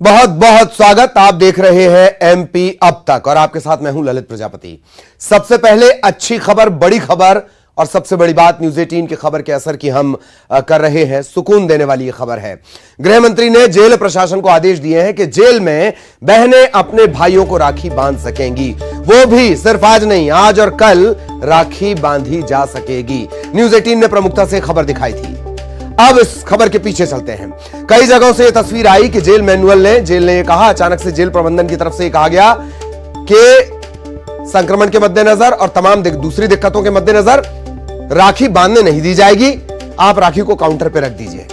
बहुत बहुत स्वागत। आप देख रहे हैं एमपी अब तक और आपके साथ मैं हूं ललित प्रजापति। सबसे पहले अच्छी खबर, बड़ी खबर और सबसे बड़ी बात न्यूज 18 की खबर के असर की हम कर रहे हैं। सुकून देने वाली यह खबर है। गृह मंत्री ने जेल प्रशासन को आदेश दिए हैं कि जेल में बहनें अपने भाइयों को राखी बांध सकेंगी। वो भी सिर्फ आज नहीं, आज और कल राखी बांधी जा सकेगी। न्यूज 18 ने प्रमुखता से खबर दिखाई थी। अब इस खबर के पीछे चलते हैं। कई जगहों से यह तस्वीर आई कि जेल ने यह कहा, अचानक से जेल प्रबंधन की तरफ से यह कहा गया कि संक्रमण के मद्देनजर और तमाम दूसरी दिक्कतों के मद्देनजर राखी बांधने नहीं दी जाएगी, आप राखी को काउंटर पर रख दीजिए।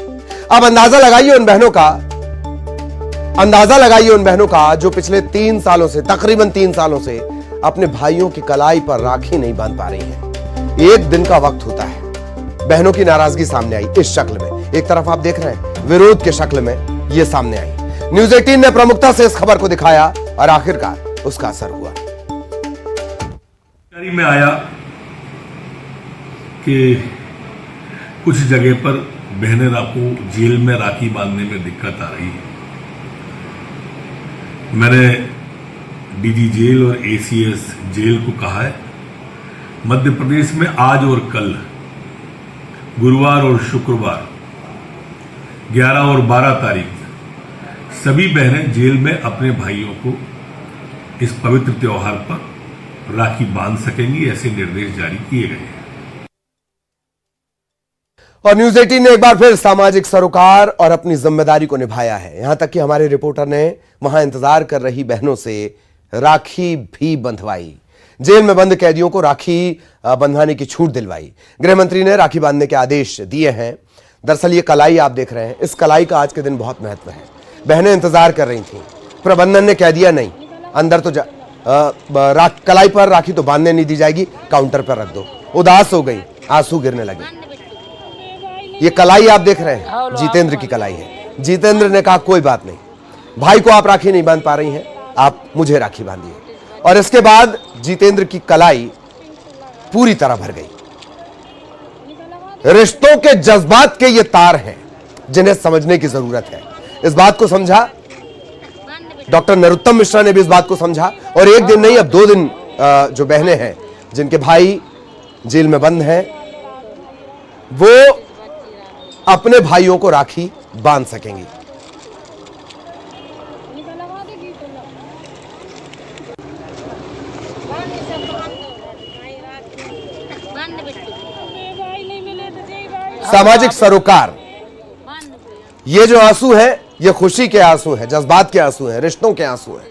अब अंदाजा लगाइए उन बहनों का जो पिछले 3 सालों से, तकरीबन 3 सालों से अपने भाइयों की कलाई पर राखी नहीं बांध पा रही हैं। एक दिन का वक्त होता है। बहनों की नाराजगी सामने आई इस शक्ल में। एक तरफ आप देख रहे हैं विरोध के शक्ल में यह सामने आई। न्यूज 18 ने प्रमुखता से इस खबर को दिखाया और आखिरकार उसका असर हुआ। में आया कि कुछ जगह पर बहनें को जेल में राखी बांधने में दिक्कत आ रही है। मैंने डीजी जेल और एसीएस जेल को कहा है, मध्य प्रदेश में आज और कल, गुरुवार और शुक्रवार 11 और 12 तारीख सभी बहनें जेल में अपने भाइयों को इस पवित्र त्योहार पर राखी बांध सकेंगी, ऐसे निर्देश जारी किए गए हैं। और न्यूज 18 ने एक बार फिर सामाजिक सरोकार और अपनी जिम्मेदारी को निभाया है। यहां तक कि हमारे रिपोर्टर ने वहां इंतजार कर रही बहनों से राखी भी बंधवाई। जेल में बंद कैदियों को राखी बंधवाने की छूट दिलवाई। गृह मंत्री ने राखी बांधने के आदेश दिए हैं। दरअसल ये कलाई आप देख रहे हैं, इस कलाई का आज के दिन बहुत महत्व है। बहनें इंतजार कर रही थीं, प्रबंधन ने कह दिया नहीं, अंदर तो कलाई पर राखी तो बांधने नहीं दी जाएगी, काउंटर पर रख दो। उदास हो गई, आंसू गिरने लगे। ये कलाई आप देख रहे हैं जितेंद्र की कलाई है। जितेंद्र ने कहा कोई बात नहीं, भाई को आप राखी नहीं बांध पा रही हैं, आप मुझे राखी बांधिए। और इसके बाद जितेंद्र की कलाई पूरी तरह भर गई। रिश्तों के जज्बात के ये तार हैं जिन्हें समझने की जरूरत है। इस बात को समझा डॉक्टर नरोत्तम मिश्रा ने भी, इस बात को समझा। और एक दिन नहीं, अब 2 दिन जो बहनें हैं जिनके भाई जेल में बंद हैं, वो अपने भाइयों को राखी बांध सकेंगी। सामाजिक सरोकार, ये जो आंसू है, ये खुशी के आंसू हैं, जज्बात के आंसू हैं, रिश्तों के आंसू हैं।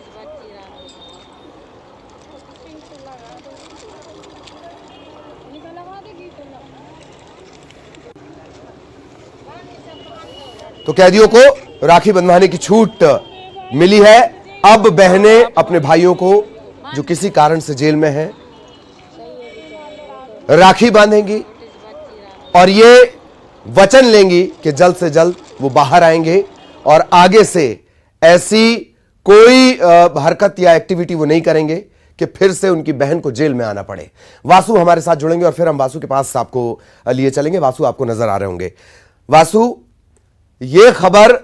तो कैदियों को राखी बंधवाने की छूट मिली है। अब बहनें अपने भाइयों को जो किसी कारण से जेल में हैं राखी बांधेंगी और ये वचन लेंगी कि जल्द से जल्द वो बाहर आएंगे और आगे से ऐसी कोई हरकत या एक्टिविटी वो नहीं करेंगे कि फिर से उनकी बहन को जेल में आना पड़े। वासु हमारे साथ जुड़ेंगे और फिर हम वासु के पास आपको लिए चलेंगे। वासु आपको नजर आ रहे होंगे। वासु, ये खबर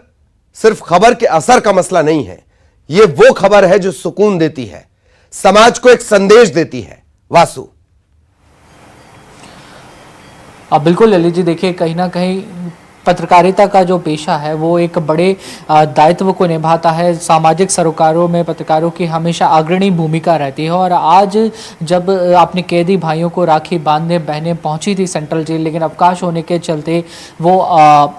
सिर्फ खबर के असर का मसला नहीं है, ये वो खबर है जो सुकून देती है, समाज को एक संदेश देती है। वासु। अब बिल्कुल ललित जी, देखिए कहीं ना कहीं पत्रकारिता का जो पेशा है वो एक बड़े दायित्व को निभाता है। सामाजिक सरोकारों में पत्रकारों की हमेशा अग्रणी भूमिका रहती है। और आज जब अपने कैदी भाइयों को राखी बांधने बहनें पहुंची थी सेंट्रल जेल, लेकिन अवकाश होने के चलते वो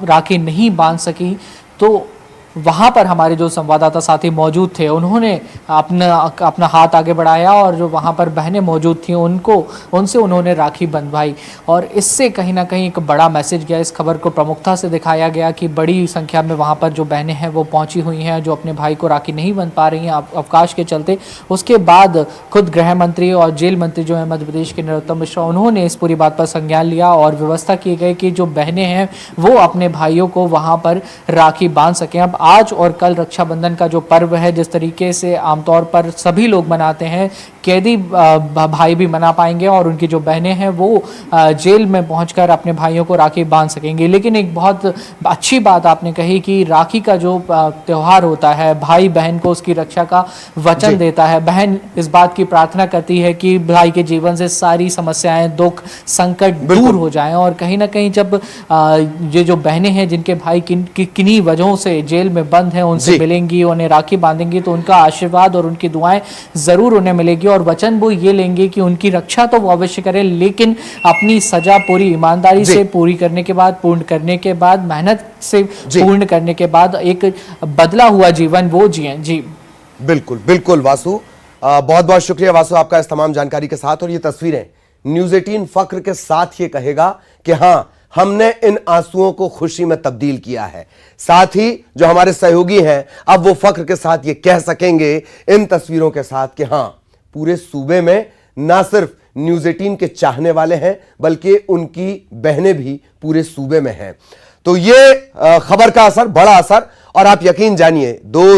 राखी नहीं बांध सकी, तो वहाँ पर हमारे जो संवाददाता साथी मौजूद थे उन्होंने अपना हाथ आगे बढ़ाया और जो वहाँ पर बहनें मौजूद थीं उनसे उन्होंने राखी बंधवाई। और इससे कहीं ना कहीं एक बड़ा मैसेज गया। इस खबर को प्रमुखता से दिखाया गया कि बड़ी संख्या में वहाँ पर जो बहनें हैं वो पहुँची हुई हैं, जो अपने भाई को राखी नहीं बंध पा रही हैं अवकाश के चलते। उसके बाद खुद गृह मंत्री और जेल मंत्री जो है मध्य प्रदेश के नरोत्तम मिश्रा, उन्होंने इस पूरी बात पर संज्ञान लिया और व्यवस्था की गई कि जो बहनें हैं वो अपने भाइयों को वहाँ पर राखी बांध सकें। अब आज और कल रक्षाबंधन का जो पर्व है, जिस तरीके से आमतौर पर सभी लोग मनाते हैं कैदी भाई भी मना पाएंगे और उनकी जो बहनें हैं वो जेल में पहुंचकर अपने भाइयों को राखी बांध सकेंगे। लेकिन एक बहुत अच्छी बात आपने कही कि राखी का जो त्योहार होता है, भाई बहन को उसकी रक्षा का वचन देता है। बहन इस बात की प्रार्थना करती है कि भाई के जीवन से सारी समस्याएं, दुख, संकट दूर हो जाएं। और कहीं ना कहीं जब ये जो बहनें हैं जिनके भाई किन्हीं वजहों से जेल में बंद हैं, उनसे मिलेंगी, उन्हें राखी बांधेंगी, तो उनका आशीर्वाद और उनकी दुआएं जरूर उन्हें मिलेगी। और वचन वो ये लेंगे कि उनकी रक्षा तो वो अवश्य करें, लेकिन अपनी सजा पूरी ईमानदारी से पूरी करने के बाद, पूर्ण करने के बाद, मेहनत से पूर्ण करने के बाद एक बदला हुआ जीवन वो जिए। जी बिल्कुल बिल्कुल वासु, बहुत बहुत शुक्रिया वासु आपका इस तमाम जानकारी के साथ। और ये तस्वीरें न्यूज़ 18 फख्र के साथ ये कहेगा कि हां, हमने इन आंसुओं को खुशी में तब्दील किया है। साथ ही जो हमारे सहयोगी हैं अब वो फख्र के साथ ये कह सकेंगे इन तस्वीरों के साथ कि हां, पूरे सूबे में ना सिर्फ न्यूज़ 18 के चाहने वाले हैं बल्कि उनकी बहनें भी पूरे सूबे में हैं। तो ये खबर का असर, बड़ा असर, और आप यकीन जानिए 2